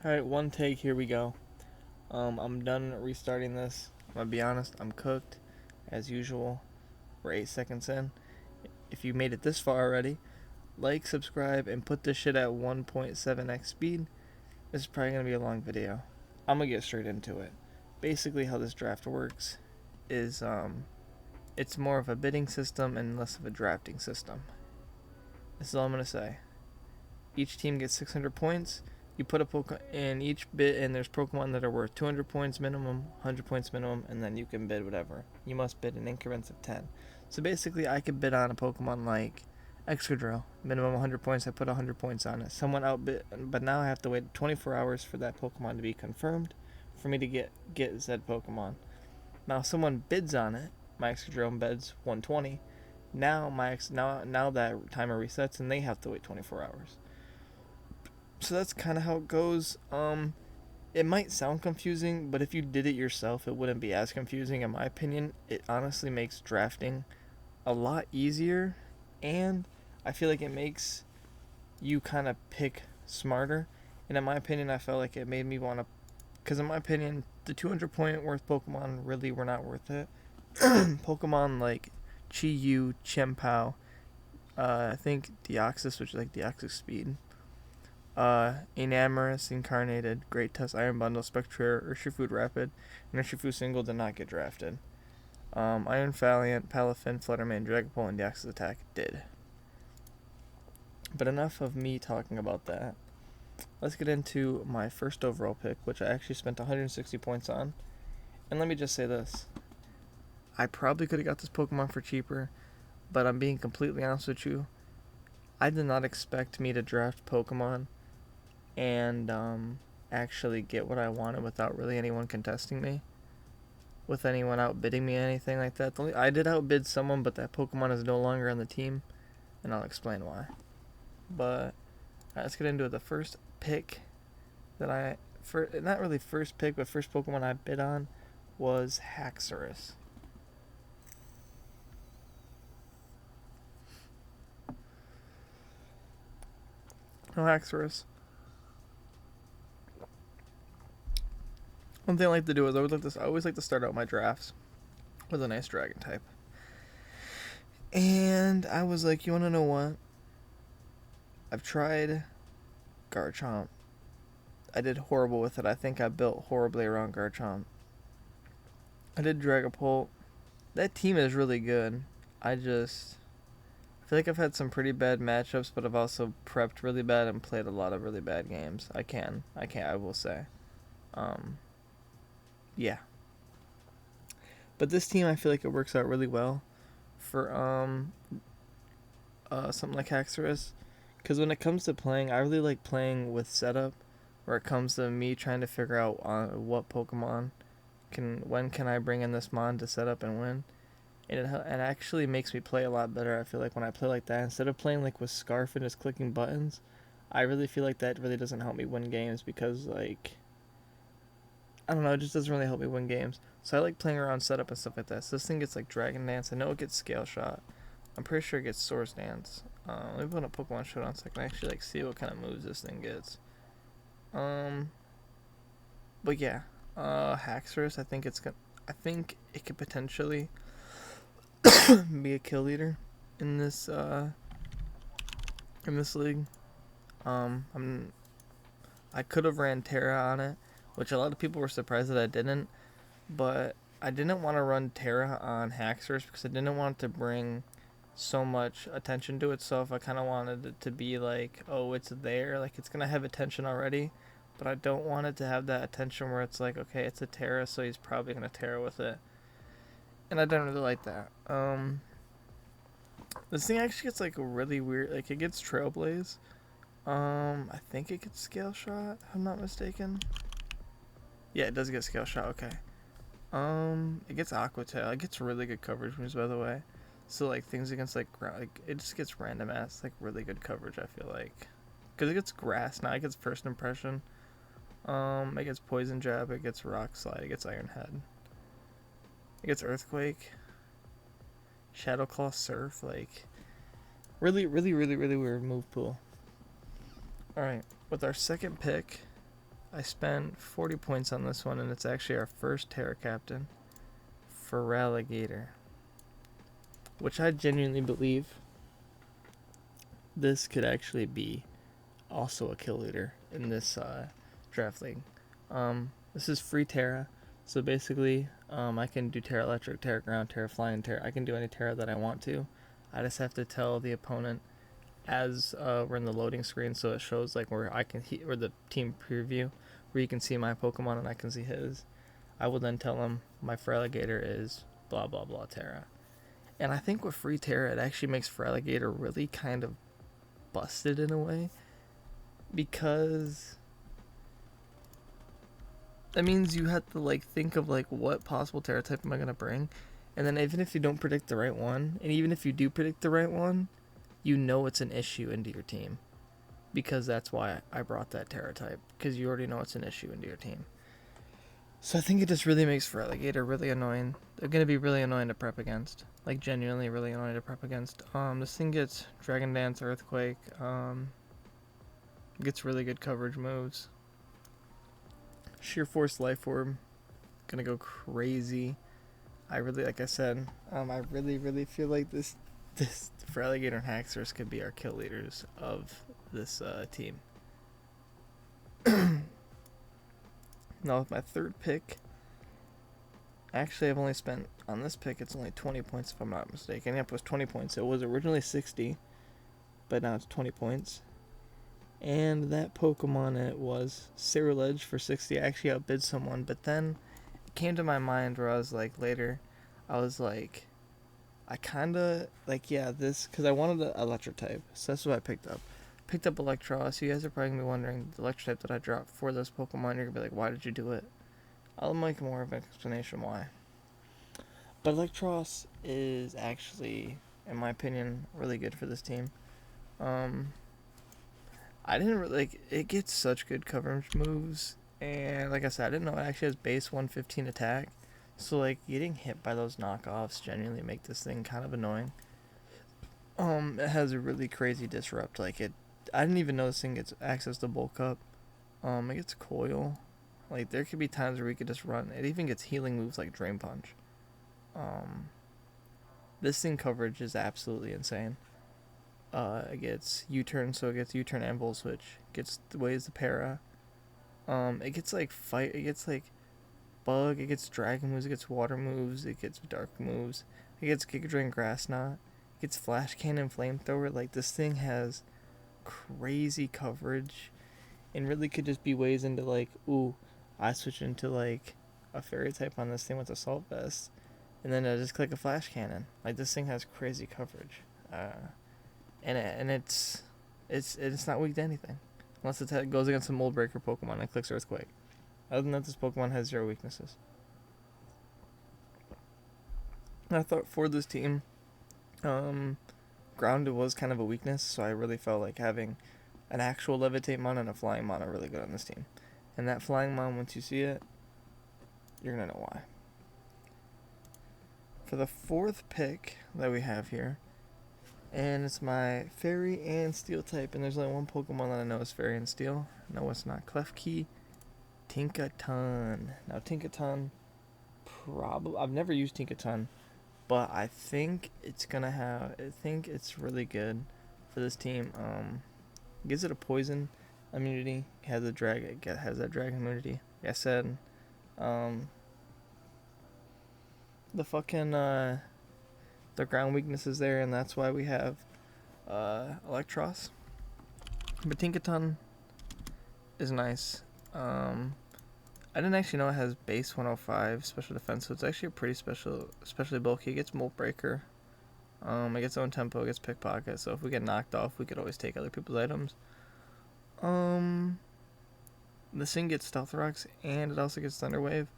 Alright, one take, here we go. I'm done restarting this. I'm gonna be honest, I'm cooked, as usual. We're 8 seconds in. If you made it this far already, like, subscribe, and put this shit at 1.7x speed. This is probably gonna be a long video. I'm gonna get straight into it. Basically, how this draft works is, it's more of a bidding system and less of a drafting system. This is all I'm gonna say. Each team gets 600 points. You put a Pokemon in each bid, and there's Pokemon that are worth 200 points minimum, 100 points minimum, and then you can bid whatever. You must bid in increments of 10. So basically, I could bid on a Pokemon like Excadrill, minimum 100 points. I put 100 points on it. Someone outbid, but now I have to wait 24 hours for that Pokemon to be confirmed, for me to get said Pokemon. Now, if someone bids on it. My Excadrill bids 120. Now now that timer resets, and they have to wait 24 hours. So that's kind of how it goes. It might sound confusing, but if you did it yourself, it wouldn't be as confusing. In my opinion, it honestly makes drafting a lot easier, and I feel like it makes you kind of pick smarter. And in my opinion, I felt like it made me want to, because in my opinion, the 200 point worth Pokemon really were not worth it. Pokemon like Chi-Yu, Chien-Pao, I think Deoxys, which is like Deoxys Speed, Enamorous, Incarnated, Great Test, Iron Bundle, Spectre, Urshifu Rapid, and Urshifu Single did not get drafted. Iron Valiant, Palafin, Flutterman, Dragapult, and Deoxys Attack did. But enough of me talking about that. Let's get into my first overall pick, which I actually spent 160 points on. And let me just say this. I probably could have got this Pokemon for cheaper, but I'm being completely honest with you. I did not expect me to draft Pokemon and actually get what I wanted without really anyone contesting me, with anyone outbidding me, anything like that. I did outbid someone, but that Pokemon is no longer on the team, and I'll explain why. But let's get into it. The first pick that not really first pick, but first Pokemon I bid on was Haxorus. No, Haxorus. One thing I like to do is I always like to start out my drafts with a nice dragon type. And I was like, you want to know what? I've tried Garchomp. I did horrible with it. I think I built horribly around Garchomp. I did Dragapult. That team is really good. I feel like I've had some pretty bad matchups, but I've also prepped really bad and played a lot of really bad games. I will say. Yeah. But this team, I feel like it works out really well for something like Haxorus, because when it comes to playing, I really like playing with setup, where it comes to me trying to figure out what Pokemon when can I bring in this mon to set up and win. And it actually makes me play a lot better. I feel like when I play like that, instead of playing like with Scarf and just clicking buttons, I really feel like that really doesn't help me win games, because like, I don't know, it just doesn't really help me win games. So I like playing around setup and stuff like that. So this thing gets like Dragon Dance. I know it gets Scale Shot. I'm pretty sure it gets Swords Dance. Let me put a Pokemon Showdown so I can actually like see what kind of moves this thing gets. But yeah, Haxorus. I think it could potentially be a kill leader in this league. I could have ran Terra on it, which a lot of people were surprised that I didn't. But I didn't want to run Terra on Haxorus because I didn't want to bring so much attention to itself. I kind of wanted it to be like, oh, it's there, like it's gonna have attention already, but I don't want it to have that attention where it's like, okay, it's a Terra, so he's probably gonna Terra with it, and I don't really like that. This thing actually gets like a really weird, like it gets Trailblaze. I think it gets Scale Shot, if I'm not mistaken. Yeah, it does get Scale Shot. Okay. It gets Aqua Tail. It gets really good coverage moves, by the way. So like things against like it just gets random ass like really good coverage. I feel like, because it gets Grass now. It gets First Impression. It gets Poison Jab. It gets Rock Slide. It gets Iron Head. It gets Earthquake. Shadow Claw, Surf. Like really, really, really, really weird move pool. All right, with our second pick, I spent 40 points on this one, and it's actually our first Terra Captain, Feraligatr, which I genuinely believe this could actually be also a kill leader in this draft league. This is free Terra, so basically I can do Terra Electric, Terra Ground, Terra Flying, Terra. I can do any Terra that I want to. I just have to tell the opponent as we're in the loading screen, so it shows like where I can or the team preview, where you can see my Pokemon and I can see his. I will then tell him my Feraligatr is blah blah blah Terra. And I think with free Terra, it actually makes Feraligatr really kind of busted in a way, because that means you have to like think of like what possible Terra type am I gonna bring, and then even if you don't predict the right one, and even if you do predict the right one, you know it's an issue into your team, because that's why I brought that Terra type, because you already know it's an issue into your team. So I think it just really makes Feraligatr really annoying. They're gonna be really annoying to prep against, like genuinely really annoying to prep against. This thing gets Dragon Dance, Earthquake, gets really good coverage moves. Sheer Force, Life Orb, gonna go crazy. I really, like I said, I really feel like this Feraligatr and Haxorus could be our kill leaders of this team. Now with my third pick, actually I've only spent, on this pick it's only 20 points if I'm not mistaken. Yep, it was 20 points. It was originally 60, but now it's 20 points. And that Pokemon, it was Cerulege for 60. I actually outbid someone, but then it came to my mind where I was like, later, I was like, I kind of, like, yeah, this, because I wanted an Electric type, so that's what I picked up. Picked up Electros. You guys are probably going to be wondering, the Electric type that I dropped for this Pokemon, you're going to be like, why did you do it? I'll make more of an explanation why. But Electros is actually, in my opinion, really good for this team. I didn't really, like, it gets such good coverage moves, and like I said, I didn't know it actually has base 115 attack, so like getting hit by those knockoffs genuinely make this thing kind of annoying. It has a really crazy disrupt, like I didn't even know this thing gets access to bulk up. It gets coil, like there could be times where we could just run, it even gets healing moves like Drain Punch. This thing coverage is absolutely insane. It gets U-turn, so it gets U-turn and Volt Switch. Gets ways to para. It gets like fight. It gets like bug. It gets dragon moves. It gets water moves. It gets dark moves. It gets Giga Drain, Grass Knot. It gets Flash Cannon, Flamethrower. Like this thing has crazy coverage, and really could just be ways into like, ooh, I switch into like a fairy type on this thing with Assault Vest, and then I just click a Flash Cannon. Like this thing has crazy coverage. And it's not weak to anything, unless it goes against a Mold Breaker Pokemon and clicks Earthquake. Other than that, this Pokemon has 0 weaknesses. And I thought for this team, Grounded was kind of a weakness, so I really felt like having an actual Levitate Mon and a Flying Mon are really good on this team. And that Flying Mon, once you see it, you're gonna know why. For the fourth pick that we have here, and it's my Fairy and Steel type, and there's only one Pokemon that I know is Fairy and Steel. No, it's not. Klefki, Tinkaton. Now, Tinkaton, probably, I've never used Tinkaton, but I think it's really good for this team. It gives it a poison immunity. It has that dragon immunity. Like I said, the ground weakness is there, and that's why we have Electros. But Tinkaton is nice. I didn't actually know it has base 105 special defense, so it's actually a pretty especially bulky. It gets Molt Breaker. It gets own tempo, it gets Pickpocket, so if we get knocked off, we could always take other people's items. This thing gets Stealth Rocks, and it also gets Thunder Wave.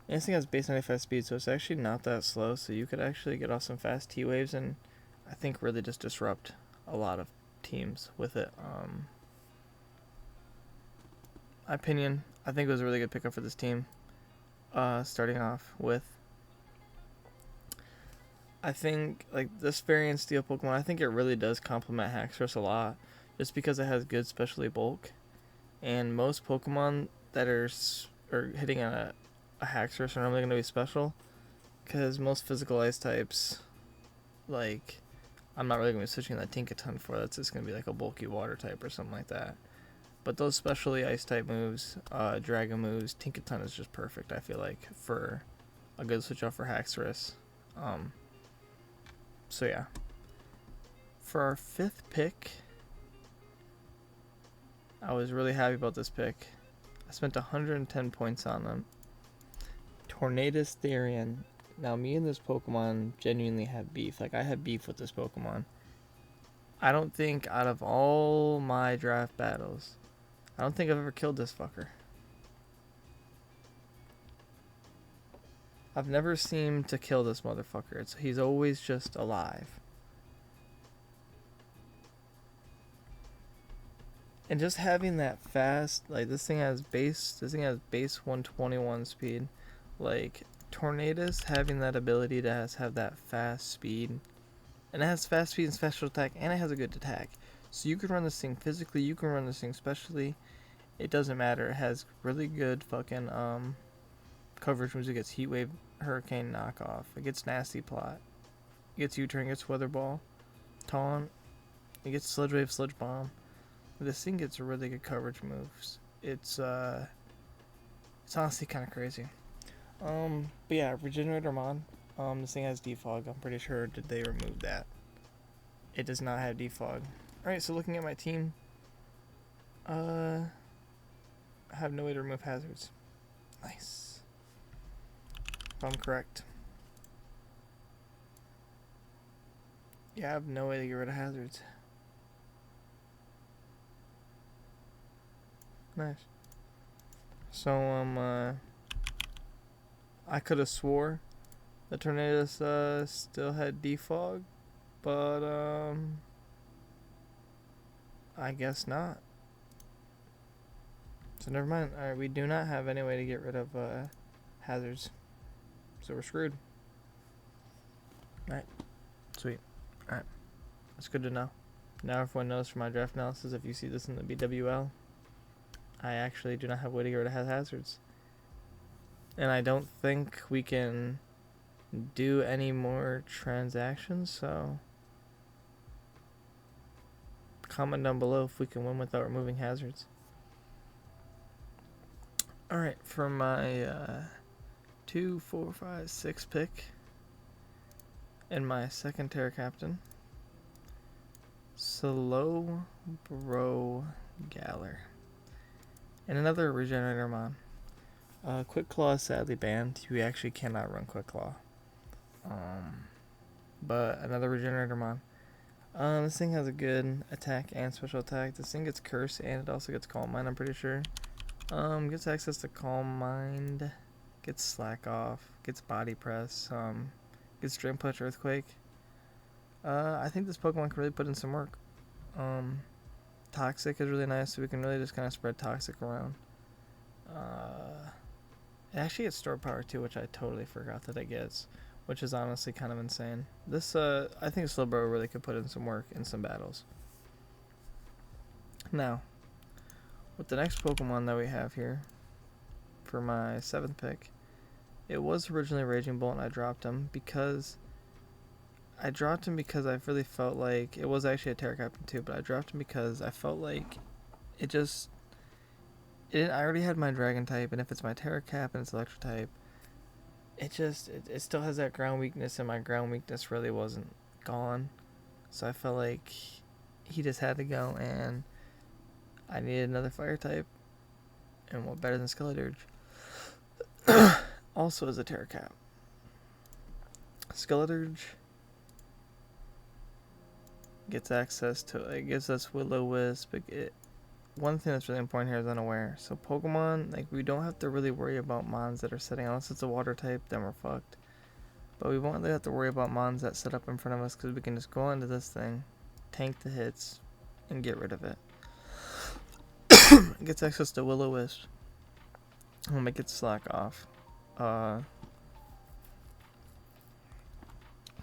And this thing has base 95 speed, so it's actually not that slow, so you could actually get off some fast T-Waves and I think really just disrupt a lot of teams with it. My opinion, I think it was a really good pickup for this team. Starting off with, I think like this Fairy and Steel Pokemon, I think it really does complement Haxorus a lot, just because it has good specialty bulk. And most Pokemon that are or hitting a Haxorus are normally going to be special, because most physical ice types, like, I'm not really going to be switching that Tinkaton for. That's just going to be like a bulky water type or something like that. But those specialty ice type moves, Dragon moves, Tinkaton is just perfect, I feel like, for a good switch off for Haxorus. So yeah. For our 5th pick, I was really happy about this pick. I spent 110 points on them. Tornadus Therian. Now, me and this Pokemon genuinely have beef. Like, I have beef with this Pokemon. I don't think out of all my draft battles, I don't think I've ever killed this fucker. I've never seemed to kill this motherfucker. He's always just alive. And just having that fast, like, this thing has base 121 speed. Like, Tornadus having that ability to have that fast speed. And it has fast speed and special attack, and it has a good attack. So you can run this thing physically, you can run this thing specially. It doesn't matter. It has really good fucking coverage moves. It gets Heat Wave, Hurricane, Knockoff. It gets Nasty Plot. It gets U-Turn, it gets Weather Ball, Taunt. It gets Sludge Wave, Sludge Bomb. This thing gets really good coverage moves. It's honestly kind of crazy. But yeah, Regenerator Mon. This thing has Defog. I'm pretty sure did they remove that? It does not have Defog. Alright, so looking at my team, I have no way to remove hazards. Nice. If I'm correct. Yeah, I have no way to get rid of hazards. Nice. So, I could have swore the Tornadus still had Defog, but I guess not. So never mind. Alright, we do not have any way to get rid of hazards. So we're screwed. Alright. Sweet. Alright. That's good to know. Now everyone knows from my draft analysis, if you see this in the BWL, I actually do not have a way to get rid of hazards. And I don't think we can do any more transactions, so comment down below if we can win without removing hazards. Alright, for my 2, 4, 5, 6 pick and my second Terra Captain, Slow Bro Galler. And another Regenerator Mon. Quick Claw is sadly banned. You actually cannot run Quick Claw. But another Regenerator Mon. This thing has a good attack and special attack. This thing gets Curse and it also gets Calm Mind, I'm pretty sure. Gets access to Calm Mind. Gets Slack Off. Gets Body Press. Gets Drain Punch, Earthquake. I think this Pokemon can really put in some work. Toxic is really nice, so we can really just kind of spread Toxic around. It actually gets Store Power too, which I totally forgot that it gets, which is honestly kind of insane. This, I think Slowbro really could put in some work in some battles. Now, with the next Pokemon that we have here, for my 7th pick, it was originally Raging Bolt, and I dropped him because I really felt like it was actually a Terra Captain too, but I dropped him because I felt like I already had my Dragon type, and if it's my Terra Cap and it's Electric type, it still has that ground weakness, and my ground weakness really wasn't gone. So I felt like he just had to go, and I needed another fire type, and what better than Skeledirge? Also as a Terra Cap. Skeledirge gets access to, it gives us Will-O-Wisp. One thing that's really important here is Unaware. So Pokemon, like, we don't have to really worry about Mons that are setting, unless it's a water type, then we're fucked. But we won't really have to worry about Mons that set up in front of us, because we can just go into this thing, tank the hits, and get rid of it. It gets access to Will-O-Wisp. We'll make it Slack Off.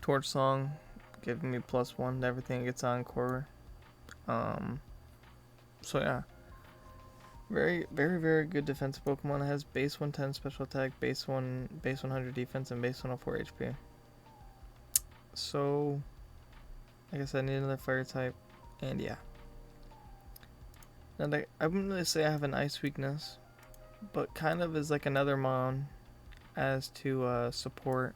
Torch Song, giving me +1 to everything. It gets Encore. So yeah. Very, very, very good defensive Pokemon. It has base 110 special attack, base 100 defense, and base 104 HP. So, like I said, I need another fire type, and yeah. Now, I wouldn't really say I have an ice weakness, but kind of is like another Mon as to support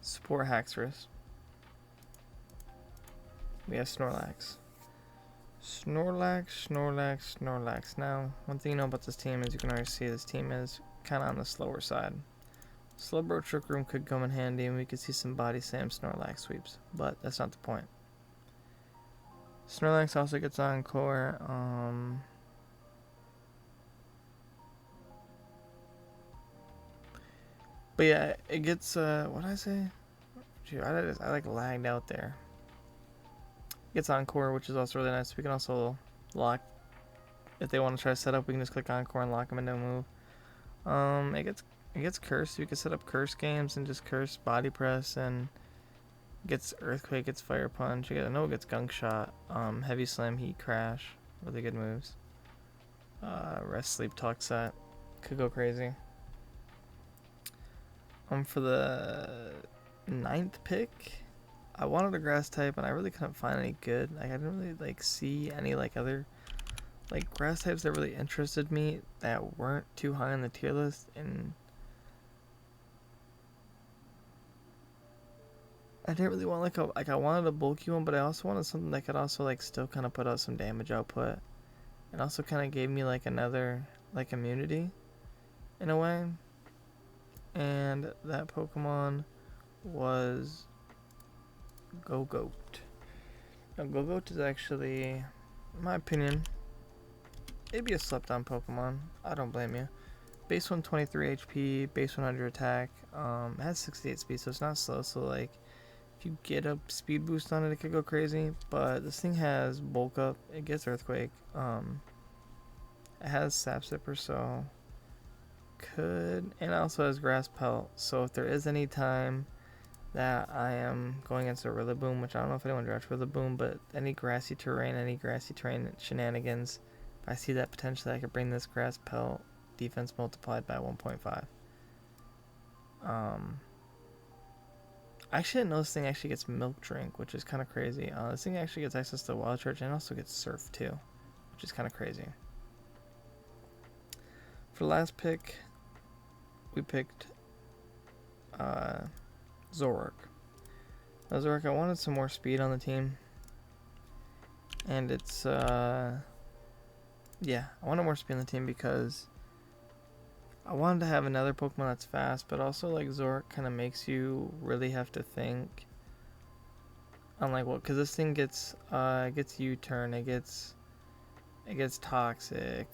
Haxorus. We have Snorlax. Snorlax. Now, one thing you know about this team is you can already see this team is kind of on the slower side. Slowbro Trick Room could come in handy and we could see some Body Slam Snorlax sweeps, but that's not the point. Snorlax also gets Encore. But yeah, it gets, what did I say? Gee, I like lagged out there. It gets Encore, which is also really nice. We can also lock, if they want to try to set up, we can just click Encore and lock them into a move. It gets Curse. You can set up Curse games and just Curse Body Press, and gets Earthquake, gets Fire Punch. I know it gets Gunk Shot, Heavy Slam, Heat Crash. Really good moves. Rest, Sleep, Talk Set. Could go crazy. For the 9th pick, I wanted a Grass type, and I really couldn't find any good. Like, I didn't really see any other grass types that really interested me that weren't too high on the tier list, and I didn't really want I wanted a bulky one, but I also wanted something that could also still kind of put out some damage output, and also kind of gave me another immunity in a way. And that Pokemon was Gogoat. Now, Gogoat is actually, in my opinion, it'd be a slept-on Pokemon. I don't blame you. Base 123 HP, base 100 attack. It has 68 speed, so it's not slow. So if you get a speed boost on it, it could go crazy. But this thing has Bulk Up. It gets Earthquake. It has Sap Sipper, so and it also has Grass Pelt. So if there is any time that I am going against a Rillaboom, which I don't know if anyone drafts Rillaboom, but any grassy terrain shenanigans, if I see that potentially, I could bring this Grass Pelt defense multiplied by 1.5. I actually didn't know this thing actually gets Milk Drink, which is kind of crazy. This thing actually gets access to Wild Charge and also gets Surf too, which is kind of crazy. For the last pick, we picked Zoroark. Now, Zoroark, I wanted some more speed on the team, and it's yeah, I wanted more speed on the team because I wanted to have another Pokemon that's fast, but also Zoroark kind of makes you really have to think on what, because this thing gets U-turn, it gets Toxic.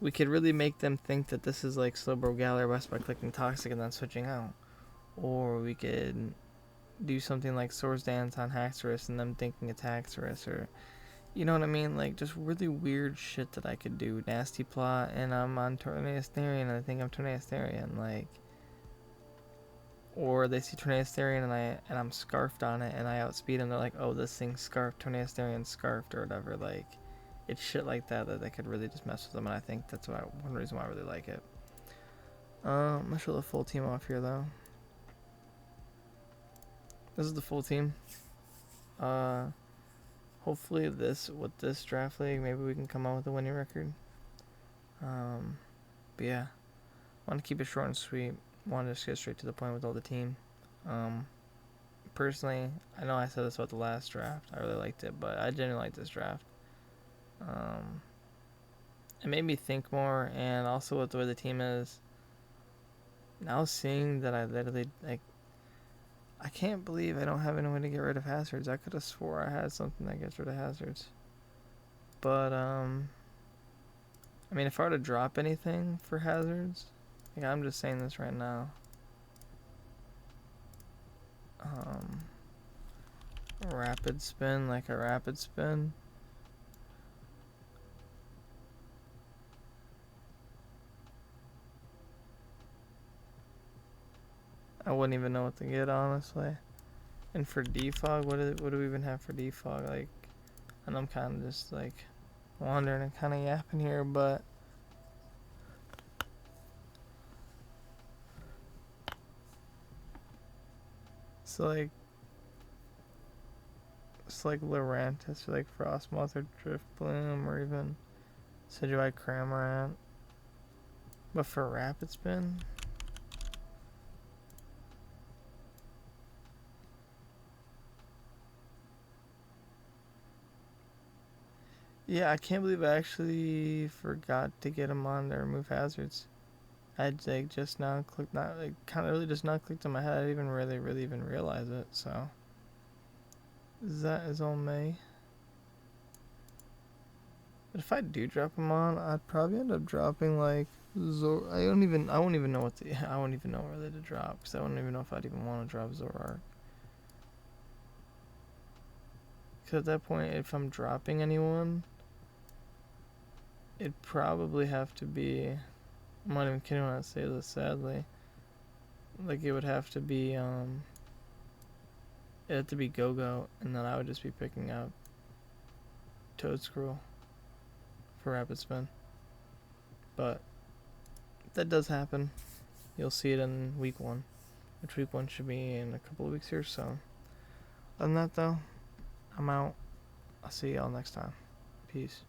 We could really make them think that this is Slowbro Galarian by clicking Toxic and then switching out. Or we could do something like Swords Dance on Haxorus and them thinking it's Haxorus, or you know what I mean? Just really weird shit that I could do. Nasty Plot, and I'm on Tornadus Therian and I think I'm Tornadus Therian, or they see Tornadus Therian and I'm scarfed on it and I outspeed them. They're like, oh, this thing's scarfed, Tornadus Therian's scarfed, or whatever. It's shit like that could really just mess with them, and I think that's one reason why I really like it. I'm gonna show the full team off here though. This is the full team. Hopefully with this draft league, maybe we can come out with a winning record. But yeah, I want to keep it short and sweet. Want to just get straight to the point with all the team. Personally, I know I said this about the last draft. I really liked it, but I genuinely like this draft. It made me think more, and also with the way the team is now, seeing that I literally I can't believe I don't have any way to get rid of hazards. I could have swore I had something that gets rid of hazards, but I mean, if I were to drop anything for hazards, I'm just saying this right now, rapid spin, a rapid spin. I wouldn't even know what to get, honestly. And for defog, what do we even have for defog? and I'm kind of just like wandering and kind of yapping here, but it's like Lurantis or like Frostmoth or Driftbloom or even Decidueye Cramorant. But for Rapid Spin, yeah, I can't believe I actually forgot to get him on to remove hazards. I'd like just now clicked, not like kind of really just not clicked in my head. I didn't even really even realize it. So that is all May. But if I do drop him on, I'd probably end up dropping like I won't even know what to. I won't even know really to drop because I wouldn't even know if I'd even want to drop Zoroark. Because at that point, if I'm dropping anyone, it'd probably have to be. I'm not even kidding when I say this. Sadly, like it would have to be it'd have to be Go-Go, and then I would just be picking up Toedscruel for Rapid Spin. But if that does happen, you'll see it in week 1, which week 1 should be in a couple of weeks here. So, other than that though, I'm out. I'll see y'all next time. Peace.